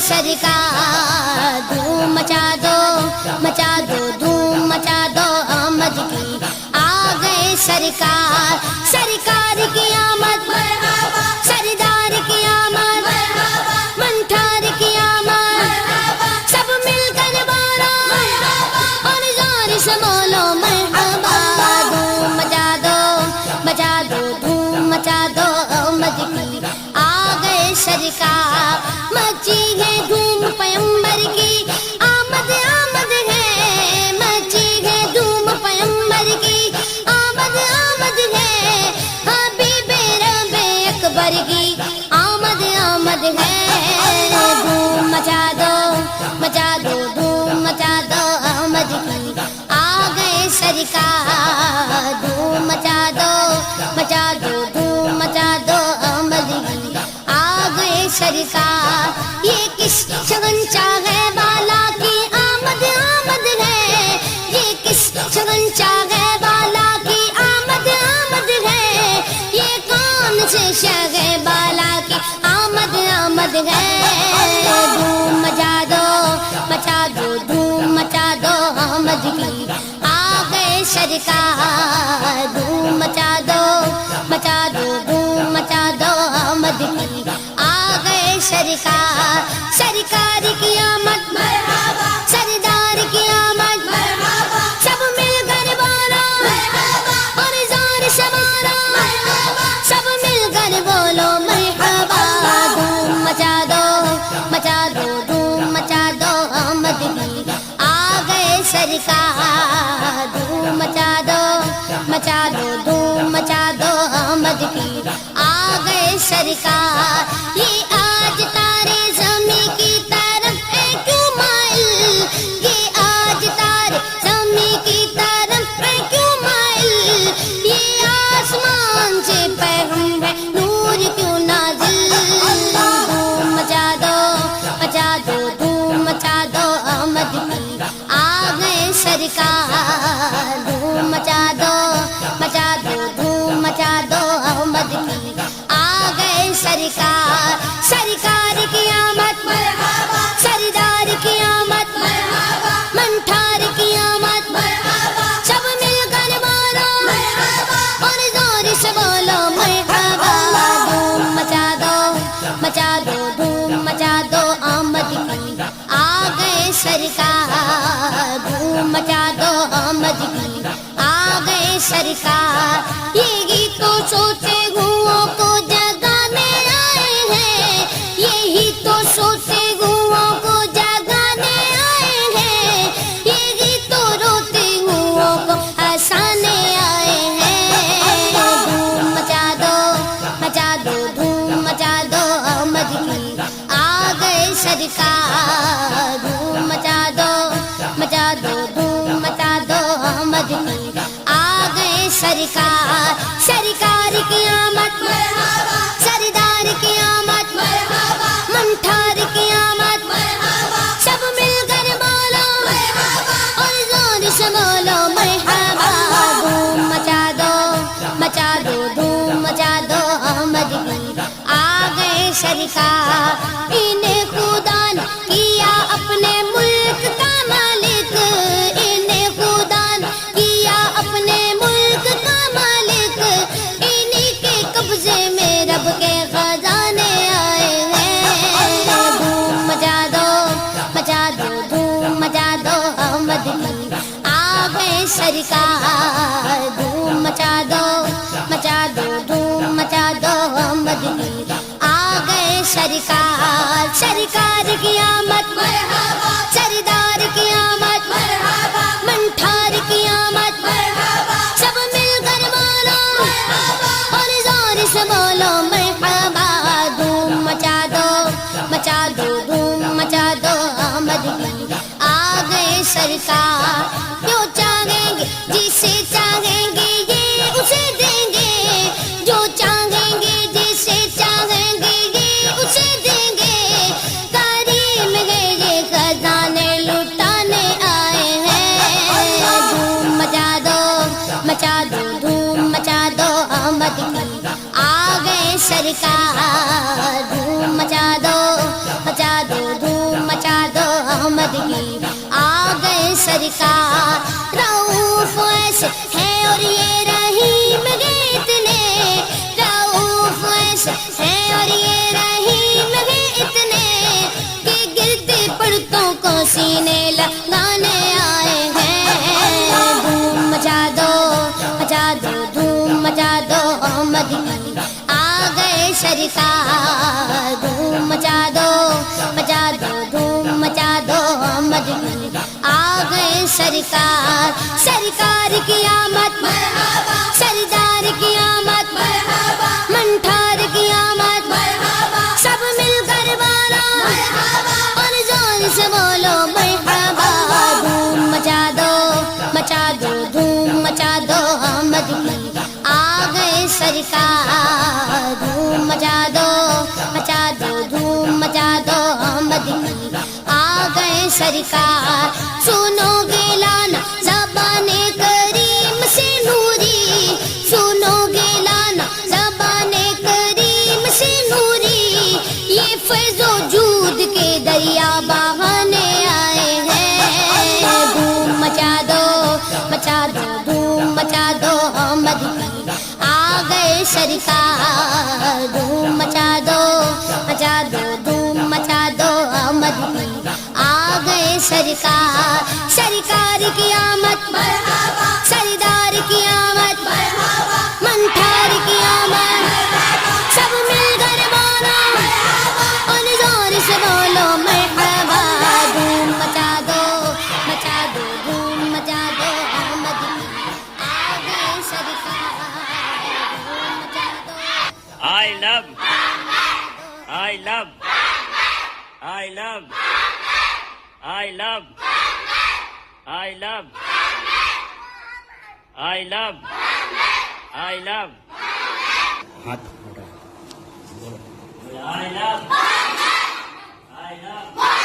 سرکار دھوم مچا دو دھوم مچا دو آمد کی آ گئے سرکار سرکار کی آمد مرحبا سردار کی آمد مرحبا منٹھار کی آمد مرحبا سب مل کر بولو مرحبا اور زور سے بولو مرحبا دھوم مچا دو دھوم مچا دو آمد کی آ گئے سرکار مچی ہے دھوم پیمبر کی آمد آمد ہے مچی ہے دھوم پیمبر کی آمد آمد ہے حبیب رب اکبر کی آمد آمد ہے دھوم مچا دو دھوم مچا دو آمد کی آ گئے سرکار دھوم مچا دو دھوم مچا دو آمد کی آ گئے سرکار یہ کس شگن چاہے بالا کی آمد آمد ہے یہ کس شگن چاہے بالا کی آمد آمد ہے یہ کون سے شگے بالا کی آمد آمد ہے دھوم مچا دو دھوم مچا دو آمد کی آ گئے سرکار دھوم مچا دو دھوم مچا دو آمد کی آ گئے سرکار سرکار کی آمد مرحبا سردار کی آمد مرحبا سب مل کر بولو مرحبا اور زور سے بولو مرحبا سب مل کر بولو مرحبا دھوم مچا دو دھوم مچا دو آمد کی آ گئے سرکار دھوم مچا دو دھوم مچا دو آمد کی آ گئے سرکار یہ آج تارے زمین کی طرف ہے کیوں مائل یہ آج تارے زمین کی طرف ہے کیوں مائل یہ آسمان سے پیغام ہے نور کیوں نازل دھوم مچا دو دھوم مچا دو آمد کی آ گئے سرکار دھوم مچا دو دھوم مچا دو آمد کی آ گئے سرکار سرکار کی آمد مرحبا سردار کی آمد مرحبا منٹھار کی آمد مرحبا سب مل کر بولو مرحبا اور زور سے بولو مرحبا دھوم مچا دو دھوم مچا دو آمد کی آ گئے سرکار دھوم مچا دو آمد کی آ گئے سرکار یہ گیت تو سوتے گھوؤں کو جگانے آئے ہیں یہی تو سوتے گھوؤں کو جگانے آئے ہیں یہ گیت تو روتے گھوؤں کو ہنسانے آئے ہیں دھوم مچا دو دھوم مچا دو آمد کی آ گئے سرکار دھوم مچا دو دھوم مچا دو آمد کی آ گئے سرکار سرکار کی آمد مرحبا سردار کی آمد مرحبا منٹھار کی آمد مرحبا سب مل کر بولو مرحبا اور زور سے بولو مرحبا دھوم مچا دو دھوم مچا دو آمد کی آ گئے سرکار انہیں خدا نے کیا اپنے ملک کا مالک انہیں خدا نے کیا اپنے ملک کا مالک انہی کے قبضے میں رب کے خزانے آئے ہیں دھوم مچا دو دھوم مچا دو آمد کی آ گئے سرکار دھوم مچا دو دھوم مچا دو آمد کی آ گئے سرکار سرکار کی آمد مرحبا سردار کی آمد مرحبا منٹھار کی آمد مرحبا سب مل کر بولو مرحبا اور زور سے بولو مرحبا دھوم مچا دو دھوم مچا دو آمد کی آ گئے سرکار جو چاہیں گے جسے چاہیں گے یہ اسے دیں گے جو چاہیں گے جسے چاہیں گے یہ اسے دیں گے کریم ہے یہ خزانے لٹانے آئے ہیں دھوم مچا دو دھوم مچا دو آمد کی آ گئے سرکار دھوم مچا دو دھوم سرکار رؤوف ایسے ہے اور یہ رحیم گے اتنے رؤوف ایسے ہے اور یہ رحیم گے اتنے کہ گرتے پڑتوں کو سینے لگانے آئے ہیں دھوم مچا دو دھوم مچا دو احمد کی آ گئے سرکار دھوم مچا دو دھوم مچا دو احمد کی آ گئے سرکار سرکار کی آمد مرحبا سردار کی آمد مرحبا منٹھار کی آمد مرحبا سب مل کر بالا مرحبا اور زور سے بولو مرحبا دھوم مچا دو دھوم مچا دو احمد کی آ گئے سرکار دھوم مچا دو دھوم مچا دو احمد کی آ گئے سرکار سنو گے لانا زبان کریم سے نوری سنو گے لانا زبان کریم سے نوری یہ فیض و جود کے دریا بہانے آئے ہیں دھوم مچا دو دھوم مچا دو احمد کی آ گئے سرکار دھوم مچا دو دھوم مچا دو احمد کی آ گئے سرکار سرکار کی آمد مرحبا سردار کی آمد مرحبا منٹھار کی آمد سب مل کر بولا اور زور سے بولو مرحبا دھوم مچا دو دھوم مچا دو احمد کی آ گئے سرکار دھوم مچا دو I love I love I love I love I love I love I love ہاتھ I love I love